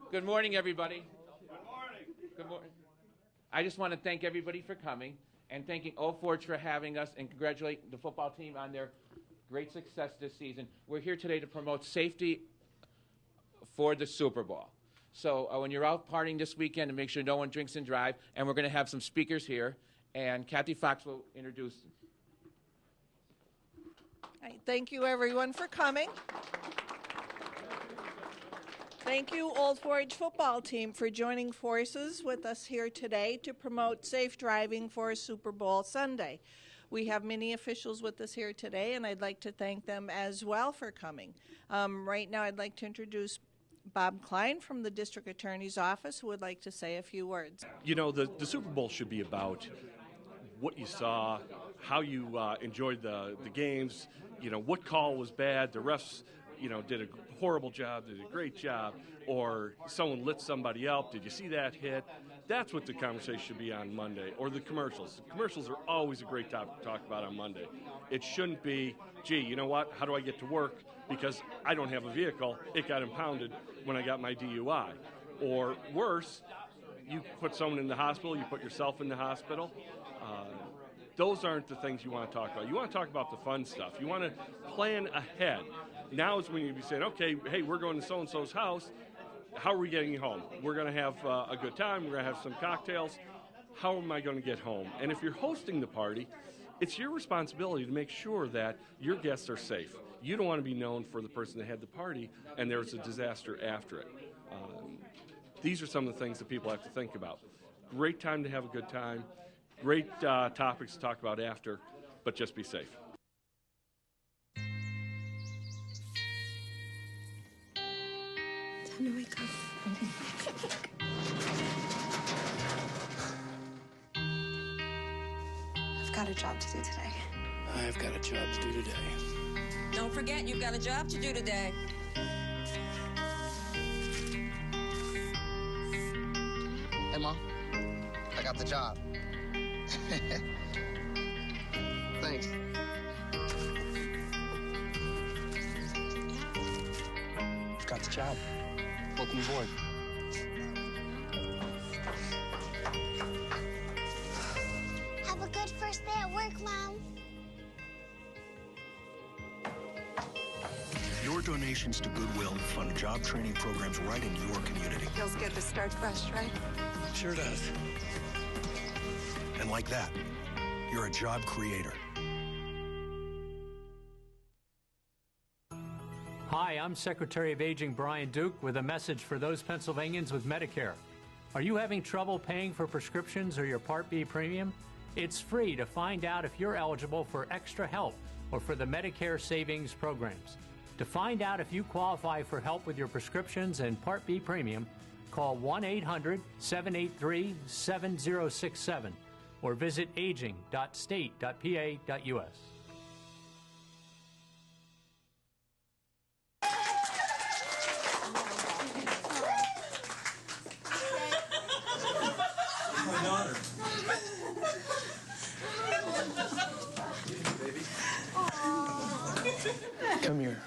Good morning, everybody. Good morning. Good morning. I just want to thank everybody for coming and thanking Old Forge for having us and congratulate the football team on their great success this season. We're here today to promote safety for the Super Bowl. So when you're out partying this weekend, make sure no one drinks and drive. And we're going to have some speakers here. And Kathy Fox will introduce. Right, thank you, everyone, for coming. Thank you, Old Forge football team, for joining forces with us here today to promote safe driving for Super Bowl Sunday. We have many officials with us here today, and I'd like to thank them as well for coming. Right now, I'd like to introduce Bob Klein from the District Attorney's Office, who would like to say a few words. You know, the Super Bowl should be about what you saw, how you enjoyed the games, you know, what call was bad, the refs, you know, did a horrible job, did a great job, or someone lit somebody up, did you see that hit? That's what the conversation should be on Monday, or the commercials. The commercials are always a great topic to talk about on Monday. It shouldn't be, gee, you know what, how do I get to work? Because I don't have a vehicle, it got impounded when I got my DUI. Or worse, you put someone in the hospital, you put yourself in the hospital. Those aren't the things you want to talk about. You want to talk about the fun stuff. You want to plan ahead. Now is when you be saying, okay, hey, we're going to so-and-so's house. How are we getting home? We're going to have a good time. We're going to have some cocktails. How am I going to get home? And if you're hosting the party, it's your responsibility to make sure that your guests are safe. You don't want to be known for the person that had the party and there was a disaster after it. These are some of the things that people have to think about. Great time to have a good time. Great topics to talk about after, but just be safe. Time to wake up. I've got a job to do today. I've got a job to do today. Don't forget, you've got a job to do today. Hey, Mom. I got the job. Thanks. I've got the job. Welcome aboard. Have a good first day at work, Mom. Your donations to Goodwill fund job training programs right in your community. Feels good to start fresh, right? Sure does. And like that, you're a job creator. Hi, I'm Secretary of Aging Brian Duke with a message for those Pennsylvanians with Medicare. Are you having trouble paying for prescriptions or your Part B premium? It's free to find out if you're eligible for extra help or for the Medicare Savings Programs. To find out if you qualify for help with your prescriptions and Part B premium, call 1-800-783-7067 or visit aging.state.pa.us. My daughter. Come here.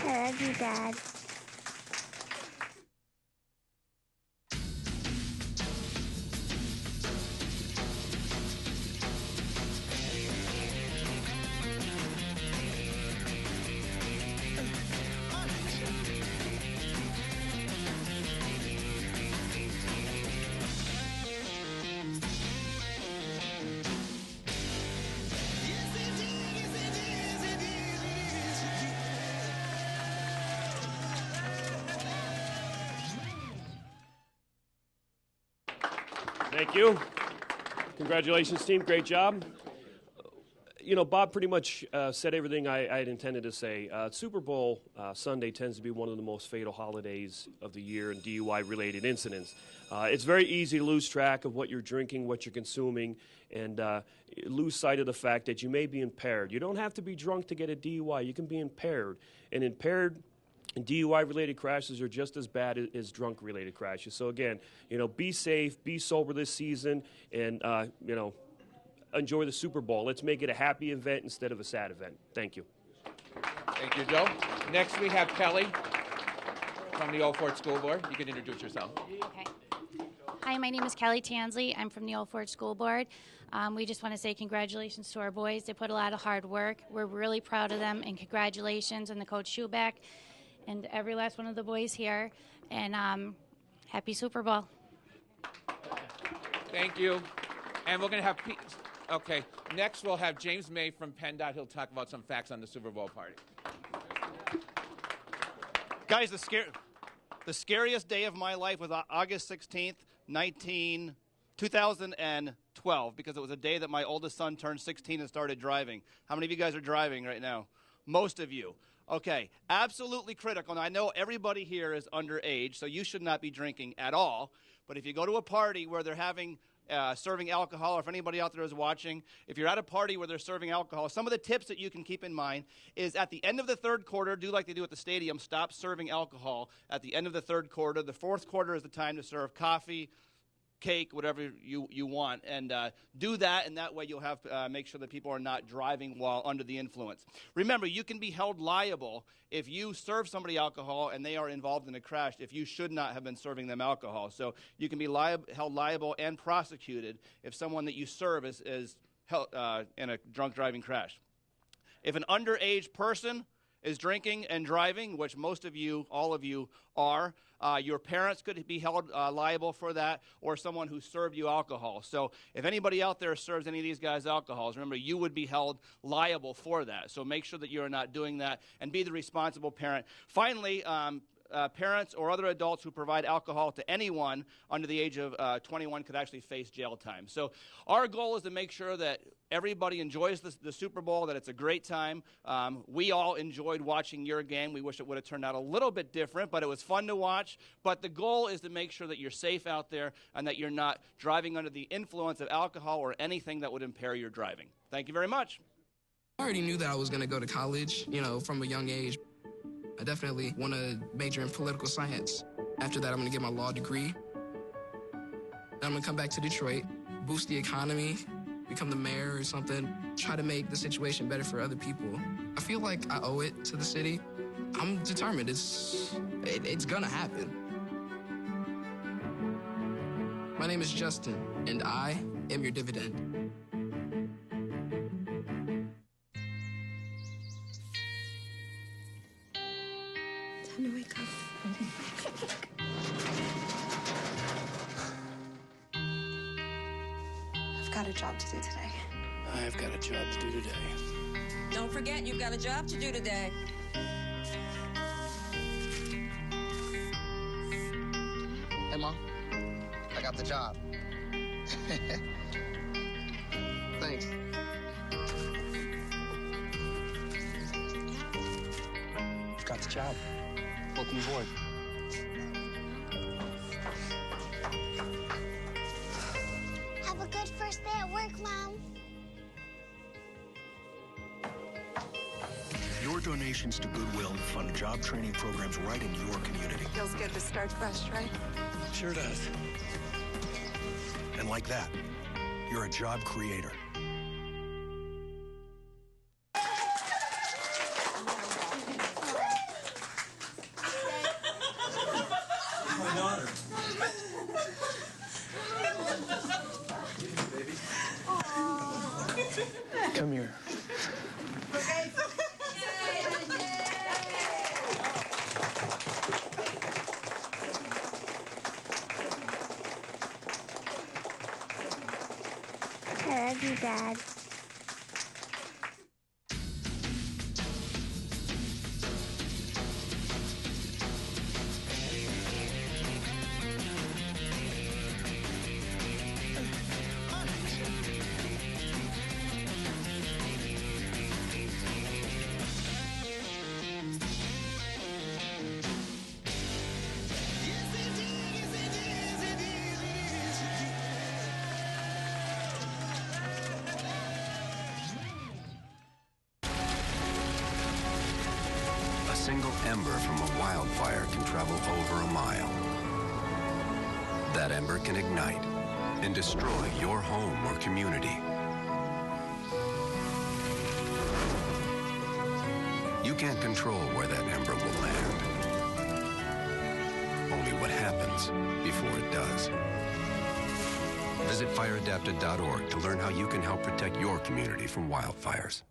I love you, Dad. Thank you. Congratulations, team. Great job. You know, Bob pretty much said everything I had intended to say. Super Bowl Sunday tends to be one of the most fatal holidays of the year in DUI-related incidents. It's very easy to lose track of what you're drinking, what you're consuming, and lose sight of the fact that you may be impaired. You don't have to be drunk to get a DUI. You can be impaired. And impaired DUI-related crashes are just as bad as drunk-related crashes. So again, be safe, be sober this season, and enjoy the Super Bowl. Let's make it a happy event instead of a sad event. Thank you. Thank you, Joe. Next, we have Kelly from the Old Fort School Board. You can introduce yourself. Okay. Hi, my name is Kelly Tansley. I'm from the Old Fort School Board. We just want to say congratulations to our boys. They put a lot of hard work. We're really proud of them, and congratulations and the Coach Schuback and every last one of the boys here. And happy Super Bowl. Thank you. And we're going to have Okay, next we'll have James May from PennDot. He'll talk about some facts on the Super Bowl party. Guys, the scariest day of my life was August 16th, 2012, because it was a day that my oldest son turned 16 and started driving. How many of you guys are driving right now? Most of you. Okay, absolutely critical. And I know everybody here is underage, so you should not be drinking at all. But if you go to a party where they're having serving alcohol, or if anybody out there is watching, if you're at a party where they're serving alcohol, some of the tips that you can keep in mind is at the end of the third quarter, do like they do at the stadium, stop serving alcohol at the end of the third quarter. The fourth quarter is the time to serve coffee, cake, whatever you want, and do that, and that way you'll have make sure that people are not driving while under the influence. Remember, you can be held liable if you serve somebody alcohol and they are involved in a crash if you should not have been serving them alcohol. So you can be held liable and prosecuted if someone that you serve is held in a drunk driving crash. If an underage person is drinking and driving, which most of you, all of you are, your parents could be held liable for that, or someone who served you alcohol. So if anybody out there serves any of these guys alcohols, remember, you would be held liable for that. So make sure that you are not doing that, and be the responsible parent. Finally, parents or other adults who provide alcohol to anyone under the age of 21 could actually face jail time. So our goal is to make sure that everybody enjoys the Super Bowl, that it's a great time. We all enjoyed watching your game. We wish it would have turned out a little bit different, but it was fun to watch. But the goal is to make sure that you're safe out there and that you're not driving under the influence of alcohol or anything that would impair your driving. Thank you very much. I already knew that I was going to go to college, from a young age. I definitely want to major in political science. After that, I'm going to get my law degree. Then I'm going to come back to Detroit, boost the economy, become the mayor or something, try to make the situation better for other people. I feel like I owe it to the city. I'm determined. It's going to happen. My name is Justin, and I am your dividend. Time to wake up. I've got a job to do today. I've got a job to do today. Don't forget, you've got a job to do today. Hey, Mom. I got the job. Thanks. I've got the job. Welcome aboard. Have a good first day at work, Mom. Your donations to Goodwill fund job training programs right in your community. Feels good to start fresh, right? Sure does. And like that, you're a job creator. My daughter. Come here. I love you, Dad. single ember from a wildfire can travel over a mile. That ember can ignite and destroy your home or community. You can't control where that ember will land. Only what happens before it does. Visit fireadapted.org to learn how you can help protect your community from wildfires.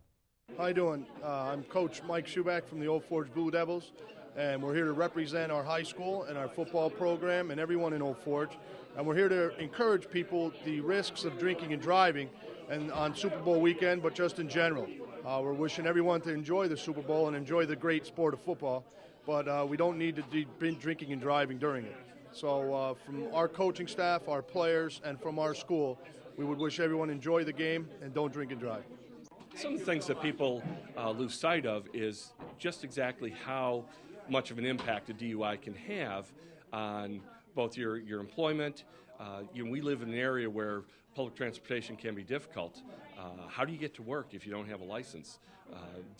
How you doing? I'm Coach Mike Schuback from the Old Forge Blue Devils, and we're here to represent our high school and our football program and everyone in Old Forge. And we're here to encourage people the risks of drinking and driving and on Super Bowl weekend, but just in general. We're wishing everyone to enjoy the Super Bowl and enjoy the great sport of football, but we don't need to be drinking and driving during it. So from our coaching staff, our players, and from our school, we would wish everyone enjoy the game and don't drink and drive. Some of the things that people lose sight of is just exactly how much of an impact a DUI can have on both your employment. We live in an area where public transportation can be difficult. How do you get to work if you don't have a license?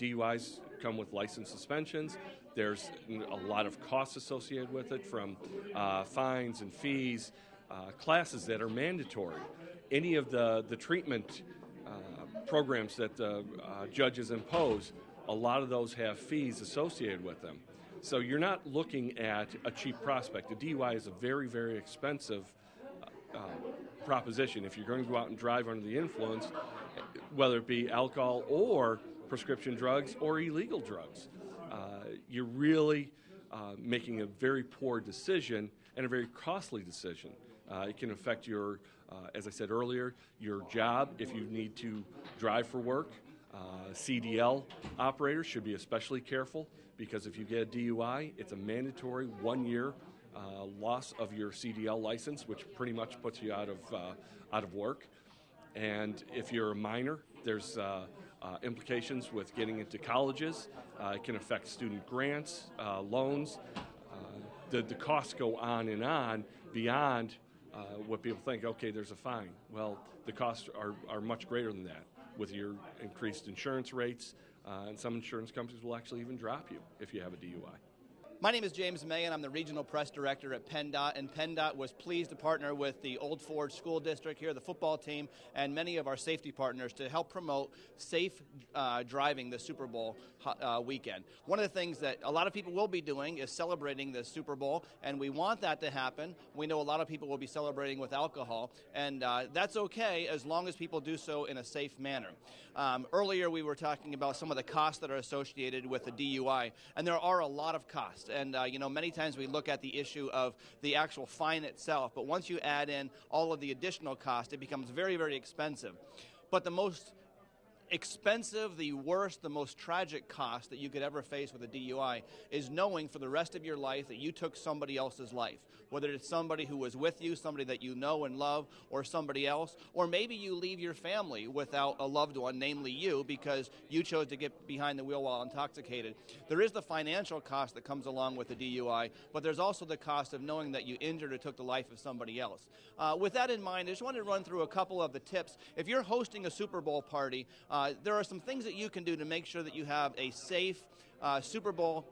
DUIs come with license suspensions. There's a lot of costs associated with it, from fines and fees, classes that are mandatory. Any of the treatment programs that the judges impose, a lot of those have fees associated with them. So you're not looking at a cheap prospect. A DUI is a very, very expensive proposition. If you're going to go out and drive under the influence, whether it be alcohol or prescription drugs or illegal drugs, you're really making a very poor decision and a very costly decision. It can affect your, as I said earlier, your job if you need to drive for work. CDL operators should be especially careful, because if you get a DUI, it's a mandatory 1-year loss of your CDL license, which pretty much puts you out of work. And if you're a minor, there's implications with getting into colleges. It can affect student grants, loans. The costs go on and on beyond what people think, okay, there's a fine. Well, the costs are much greater than that, with your increased insurance rates, and some insurance companies will actually even drop you if you have a DUI. My name is James May, and I'm the Regional Press Director at PennDot, and PennDot was pleased to partner with the Old Forge School District here, the football team, and many of our safety partners to help promote safe driving the Super Bowl weekend. One of the things that a lot of people will be doing is celebrating the Super Bowl, and we want that to happen. We know a lot of people will be celebrating with alcohol, and that's okay as long as people do so in a safe manner. Earlier we were talking about some of the costs that are associated with the DUI, and there are a lot of costs. And, many times we look at the issue of the actual fine itself, but once you add in all of the additional cost, it becomes very, very expensive. But the most expensive, the worst, the most tragic cost that you could ever face with a DUI is knowing for the rest of your life that you took somebody else's life, whether it's somebody who was with you, somebody that you know and love, or somebody else, or maybe you leave your family without a loved one, namely you, because you chose to get behind the wheel while intoxicated. There is the financial cost that comes along with the DUI, but there's also the cost of knowing that you injured or took the life of somebody else. With that in mind, I just wanted to run through a couple of the tips. If you're hosting a Super Bowl party, there are some things that you can do to make sure that you have a safe Super Bowl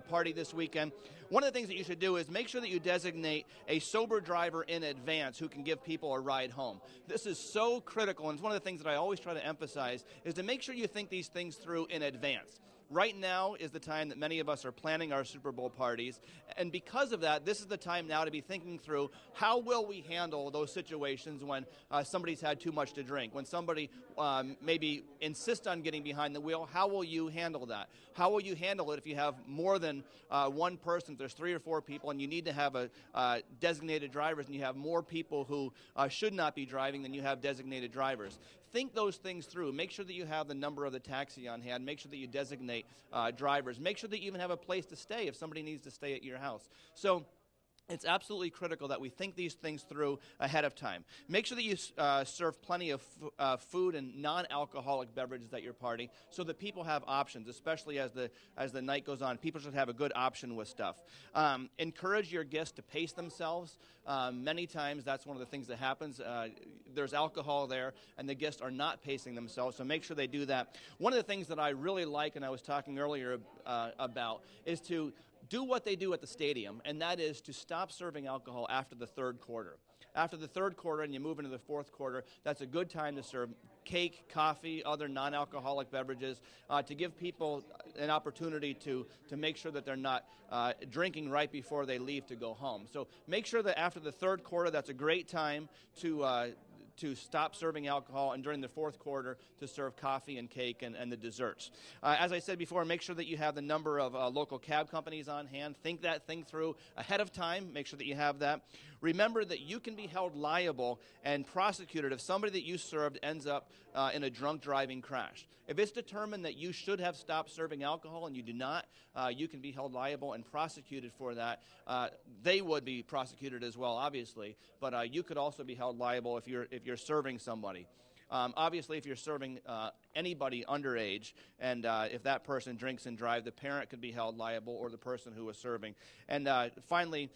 party this weekend. One of the things that you should do is make sure that you designate a sober driver in advance who can give people a ride home. This is so critical, and it's one of the things that I always try to emphasize, is to make sure you think these things through in advance. Right now is the time that many of us are planning our Super Bowl parties, and because of that, this is the time now to be thinking through how will we handle those situations when somebody's had too much to drink, when somebody maybe insists on getting behind the wheel. How will you handle that? How will you handle it if you have more than one person, if there's 3 or 4 people, and you need to have a designated drivers, and you have more people who should not be driving than you have designated drivers? Think those things through. Make sure that you have the number of the taxi on hand. Make sure that you designate drivers. Make sure that you even have a place to stay if somebody needs to stay at your house. So it's absolutely critical that we think these things through ahead of time. Make sure that you serve plenty of food and non-alcoholic beverages at your party so that people have options, especially as the night goes on. People should have a good option with stuff. Encourage your guests to pace themselves. Many times that's one of the things that happens. there's alcohol there and the guests are not pacing themselves, so make sure they do that. One of the things that I really like, and I was talking earlier about, is to do what they do at the stadium, and that is to stop serving alcohol after the third quarter. After the third quarter and you move into the fourth quarter, that's a good time to serve cake, coffee, other non-alcoholic beverages, to give people an opportunity to make sure that they're not drinking right before they leave to go home. So make sure that after the third quarter, that's a great time to stop serving alcohol, and during the fourth quarter to serve coffee and cake and the desserts. As I said before, make sure that you have the number of local cab companies on hand. Think that thing through ahead of time. Make sure that you have that. Remember that you can be held liable and prosecuted if somebody that you served ends up in a drunk driving crash. If it's determined that you should have stopped serving alcohol and you do not, you can be held liable and prosecuted for that. They would be prosecuted as well, obviously, but you could also be held liable if you're serving somebody. Obviously, if you're serving anybody underage, and if that person drinks and drives, the parent could be held liable, or the person who was serving. And finally,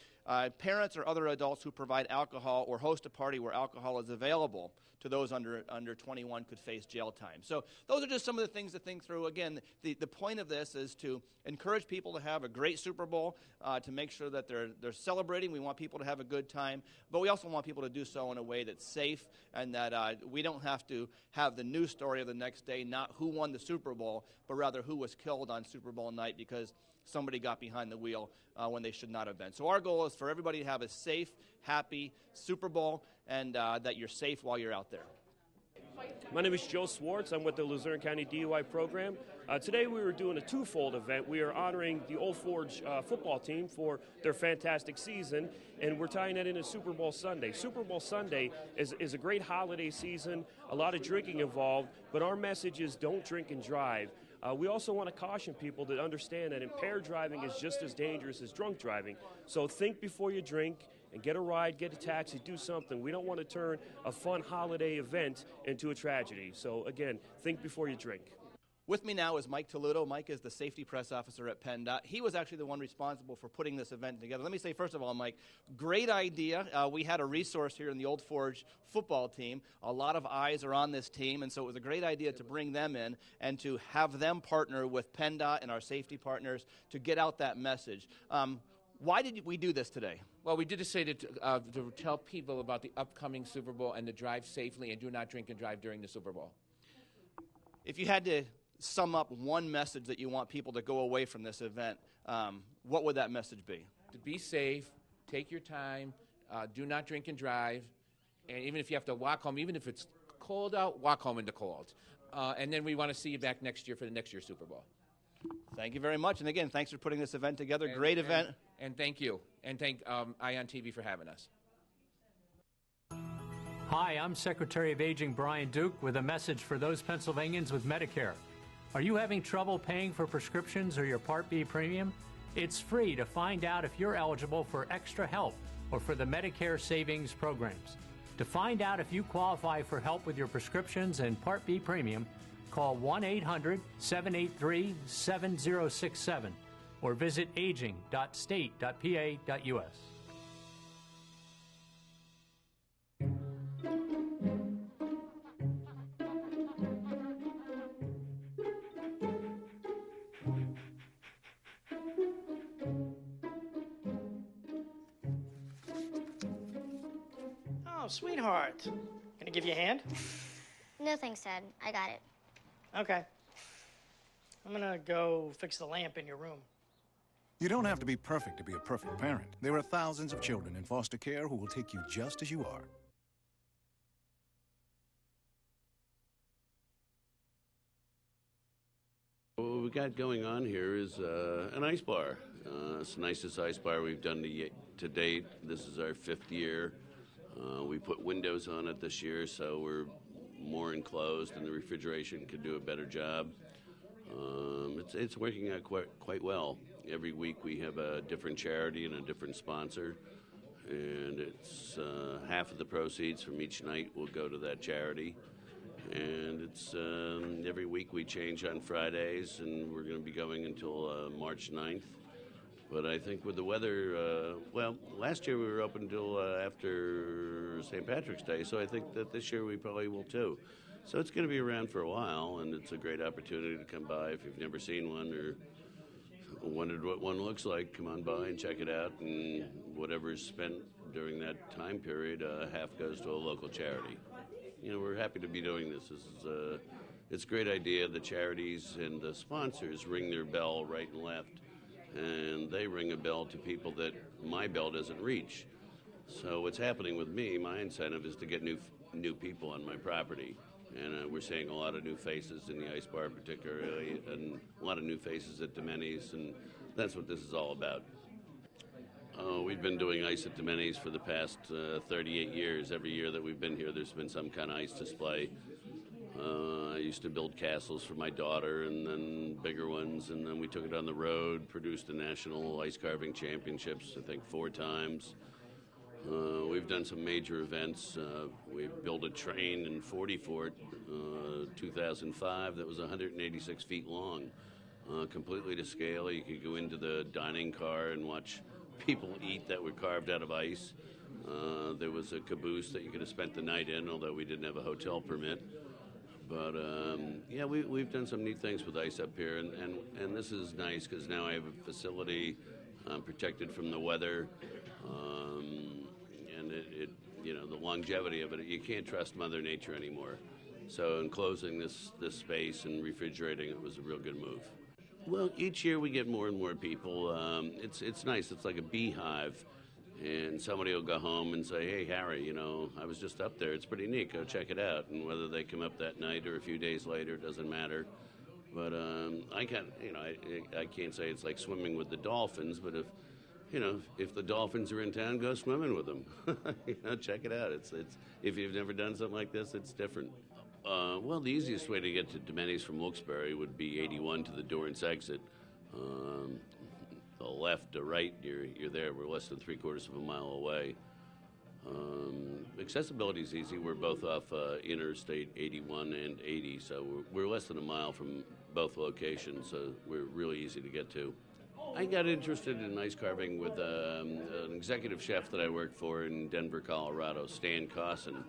parents or other adults who provide alcohol or host a party where alcohol is available to those under 21 could face jail time. So those are just some of the things to think through. Again, the point of this is to encourage people to have a great Super Bowl, to make sure that they're celebrating. We want people to have a good time, but we also want people to do so in a way that's safe, and that we don't have to have the news story of the next day, not who won the Super Bowl, but rather who was killed on Super Bowl night because somebody got behind the wheel when they should not have been. So our goal is for everybody to have a safe, happy Super Bowl, and that you're safe while you're out there. My name is Joe Swartz. I'm with the Luzerne County DUI program. Today we were doing a twofold event. We are honoring the Old Forge football team for their fantastic season, and we're tying it into Super Bowl Sunday. Super Bowl Sunday is a great holiday season, a lot of drinking involved, but our message is don't drink and drive. We also want to caution people to understand that impaired driving is just as dangerous as drunk driving. So think before you drink and get a ride, get a taxi, do something. We don't want to turn a fun holiday event into a tragedy. So again, think before you drink. With me now is Mike Toledo. Mike is the safety press officer at PennDot. He was actually the one responsible for putting this event together. Let me say, first of all, Mike, great idea. We had a resource here in the Old Forge football team. A lot of eyes are on this team, and so it was a great idea to bring them in and to have them partner with PennDot and our safety partners to get out that message. Why did we do this today? Well, we did this today to tell people about the upcoming Super Bowl and to drive safely and do not drink and drive during the Super Bowl. If you had to sum up one message that you want people to go away from this event, what would that message be? To be safe, take your time, do not drink and drive, and even if you have to walk home, even if it's cold out, walk home in the cold. And then we want to see you back next year for the next year's Super Bowl. Thank you very much. And again, thanks for putting this event together. Great event. And thank you. And thank Ion TV for having us. Hi, I'm Secretary of Aging Brian Duke with a message for those Pennsylvanians with Medicare. Are you having trouble paying for prescriptions or your Part B premium? It's free to find out if you're eligible for extra help or for the Medicare savings programs. To find out if you qualify for help with your prescriptions and Part B premium, call 1-800-783-7067 or visit aging.state.pa.us. Oh, sweetheart. Gonna give you a hand? No thanks, Dad. I got it. Okay. I'm gonna go fix the lamp in your room. You don't have to be perfect to be a perfect parent. There are thousands of children in foster care who will take you just as you are. What we got going on here is an ice bar. It's the nicest ice bar we've done to date. This is our 5th year. We put windows on it this year, so we're more enclosed and the refrigeration could do a better job. It's working out quite well. Every week we have a different charity and a different sponsor, and it's half of the proceeds from each night will go to that charity. And it's every week we change on Fridays, and we're going to be going until March 9th. But I think with the weather, well, last year we were open until after St. Patrick's Day, so I think that this year we probably will too. So it's going to be around for a while, and it's a great opportunity to come by if you've never seen one or wondered what one looks like. Come on by and check it out, and whatever's spent during that time period, half goes to a local charity. You know, we're happy to be doing this. It's a great idea. The charities and the sponsors ring their bell right and left, and they ring a bell to people that my bell doesn't reach. So what's happening with me, my incentive is to get new people on my property. And we're seeing a lot of new faces in the ice bar particularly, and a lot of new faces at Damenti's, and that's what this is all about. We've been doing ice at Damenti's for the past 38 years. Every year that we've been here, there's been some kind of ice display. I used to build castles for my daughter, and then bigger ones, and then we took it on the road, produced the National Ice Carving Championships, I think 4 times. We've done some major events. We built a train in 40 Fort, 2005, that was 186 feet long, completely to scale. You could go into the dining car and watch people eat that were carved out of ice. There was a caboose that you could have spent the night in, although we didn't have a hotel permit. But yeah, we've done some neat things with ice up here, and this is nice because now I have a facility protected from the weather, and it you know, the longevity of it. You can't trust Mother Nature anymore. So enclosing this space and refrigerating it was a real good move. Well, each year we get more and more people. It's nice. It's like a beehive. And somebody will go home and say, hey, Harry, you know, I was just up there. It's pretty neat. Go check it out. And whether they come up that night or a few days later, it doesn't matter. But I can't say it's like swimming with the dolphins, but if the dolphins are in town, go swimming with them. Check it out. It's if you've never done something like this, it's different. Well, the easiest way to get to Damenti's from Wilkes-Barre would be 81 to the Dorrance exit. The left or right, you're there. We're less than 3/4 of a mile away. Accessibility is easy. We're both off Interstate 81 and 80, so we're less than a mile from both locations, so we're really easy to get to. I got interested in ice carving with an executive chef that I worked for in Denver, Colorado, Stan Cosson.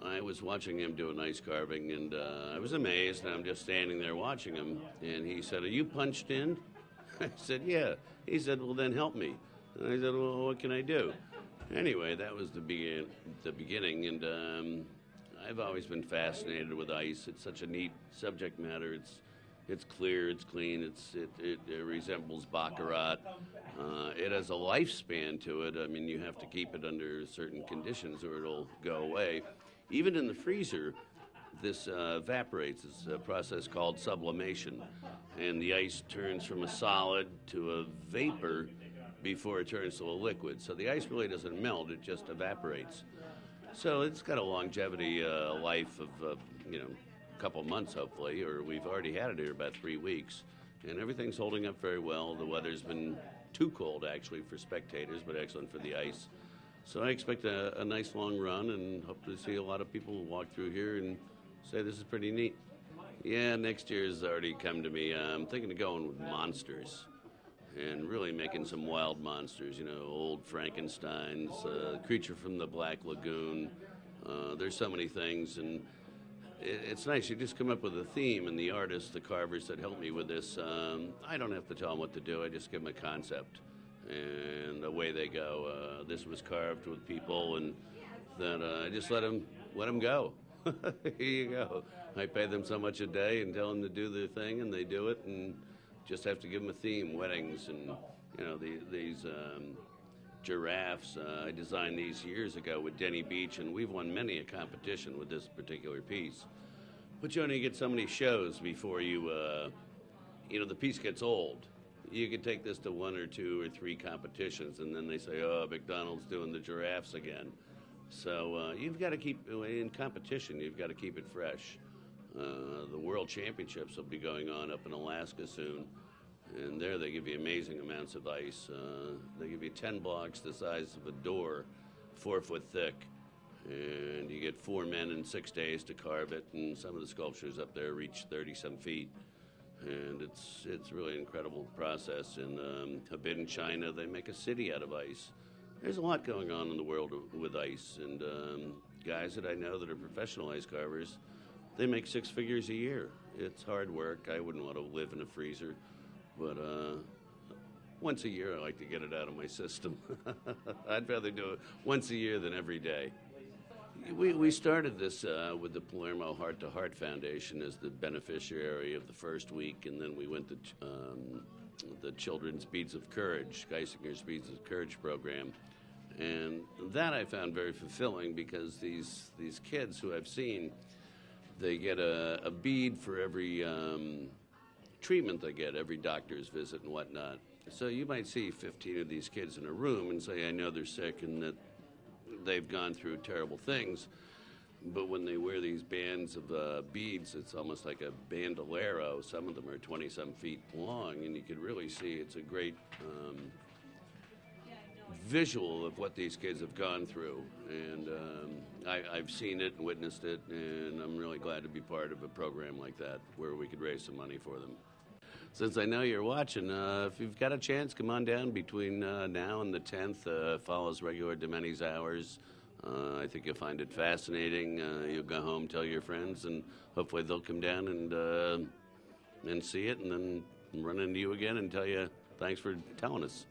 I was watching him do an ice carving, and I was amazed, and I'm just standing there watching him, and he said, "Are you punched in?" I said, "Yeah." He said, "Well, then help me." And I said, "Well, what can I do?" Anyway, that was the beginning, and I've always been fascinated with ice. It's such a neat subject matter. It's clear, it's clean, it resembles baccarat. It has a lifespan to it. I mean, you have to keep it under certain conditions or it'll go away. Even in the freezer, this evaporates. It's a process called sublimation, and the ice turns from a solid to a vapor before it turns to a liquid. So the ice really doesn't melt, it just evaporates. So it's got a longevity life of, a couple months, hopefully, or we've already had it here about 3 weeks. And everything's holding up very well. The weather's been too cold, actually, for spectators, but excellent for the ice. So I expect a nice long run and hope to see a lot of people walk through here and say this is pretty neat. Yeah, next year's already come to me. I'm thinking of going with monsters and really making some wild monsters, old Frankensteins, Creature from the Black Lagoon. There's so many things, and it's nice. You just come up with a theme, and the artists, the carvers that help me with this, I don't have to tell them what to do. I just give them a concept, and away they go. This was carved with people, and then I just let them go. Here you go. I pay them so much a day and tell them to do their thing, and they do it, and just have to give them a theme. Weddings, and these giraffes. I designed these years ago with Denny Beach, and we've won many a competition with this particular piece. But you only get so many shows before the piece gets old. You can take this to 1 or 2 or 3 competitions, and then they say, "Oh, McDonald's doing the giraffes again." So you've got to keep, in competition, you've got to keep it fresh. The World Championships will be going on up in Alaska soon, and there they give you amazing amounts of ice. They give you 10 blocks the size of a door, 4 foot thick, and you get 4 men in 6 days to carve it, and some of the sculptures up there reach 30-some feet. And it's really an incredible process. In Harbin, China, they make a city out of ice. There's a lot going on in the world with ice, and guys that I know that are professional ice carvers, they make 6 figures a year. It's hard work. I wouldn't want to live in a freezer, but once a year I like to get it out of my system. I'd rather do it once a year than every day. We started this with the Palermo Heart to Heart Foundation as the beneficiary of the first week, and then we went to the Children's Beads of Courage, Geisinger's Beads of Courage program. And that I found very fulfilling because these kids who I've seen, they get a bead for every treatment they get, every doctor's visit and whatnot. So you might see 15 of these kids in a room and say, I know they're sick and that they've gone through terrible things. But when they wear these bands of beads, it's almost like a bandolero. Some of them are 20-some feet long, and you can really see it's a great visual of what these kids have gone through. And I've seen it and witnessed it, and I'm really glad to be part of a program like that where we could raise some money for them. Since I know you're watching, if you've got a chance, come on down between now and the 10th. Follows regular Damenti's hours. I think you'll find it fascinating. You'll go home, tell your friends, and hopefully they'll come down and see it and then run into you again and tell you thanks for telling us.